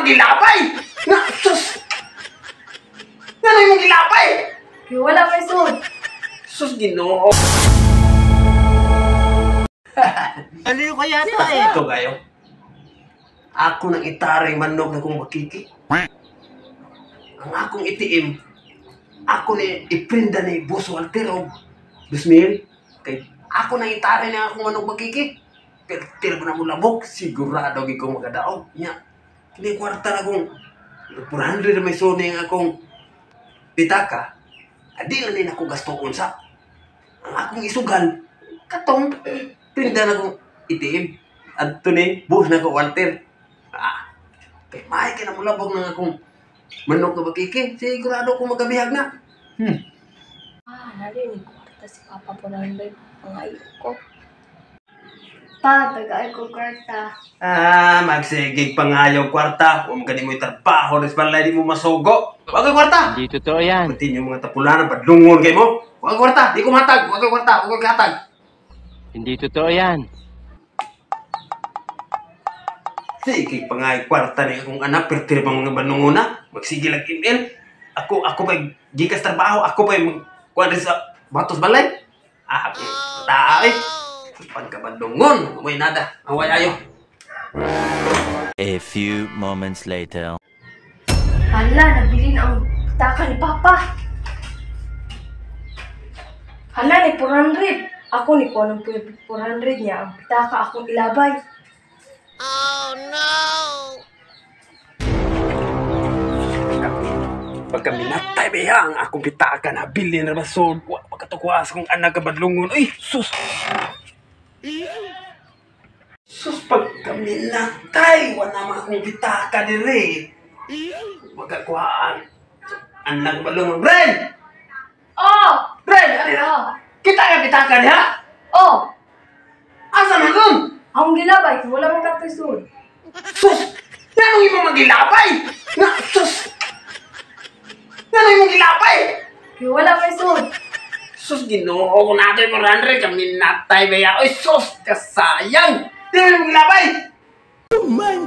magilapay! Nga, sus! Nga na yung magilapay! Kaya wala may sud. Sus, Ginoo! Aliw kaya to eh. Ito kayo. Ako nang itaray manok na kong makiki. Ang akong itiim, ako ni iprinda ni Boss Walter o Bismil. Kay ako nang itaray na akong manok makiki. Pero tira ko na mo labok, sigurado gi ko magadaog. Nya, kini kwarta na kong 400 may sone ang akong pitaka. Adi lang din ako gastoon sa. Ang akong isugal, katong prinda na kong itiim. Adto ni Boss na ko Walter. Kay may ka na mo labog na akong manok na makiki. Sigurado ko magabihag na. Narinig ko kwarta si Papa po ng pangayo ko. Pa, tagay ko kwarta. Magsigig pangayaw kwarta. Huwag ka ni mo itrabaho. Res balay di mo masugo. Huwag ka kwarta. Hindi totoo yan. Pati yung mga tapulanan, padlungon kayo mo. Huwag ka kwarta. Di ko matag. Huwag ka kwarta. Huwag ka katag. Hindi totoo yan. Sige, pangay kwarta ni akong anak, pertir pang mga banunguna, magsige lang email. Ako pa gikas trabaho, ako pa kuha sa batos balay. Tae. Pagkabandungon, may nada, away ayo. A few moments later. Hala, nabili na ang pitaka ni Papa. Hala, ni 400. Ako ni ko ng 400 niya. Ang pitaka akong ilabay. Pagka minatay ba ang akong pitaka na bilin na basod, pagkatukwas kong anak kabadlungon. Ay, sus! Sus, pagka minatay, wala naman akong pitaka dire. Magkakuhaan. Anak kabadlungon. Bren! Oh! Bren! Ano na? Oh! Kita ka pitaka niya? Oh! Asa man dun? Akong gilabay, wala mong katusod. Sus! Nanong yung magilapay? Nga, sus! Nanong yung magilapay? Kaya wala may sud. Sus, Ginoo ko natin 400 kami natay ba ya? Oy, sus! Kasayang! Di mo yung magilapay? Oh my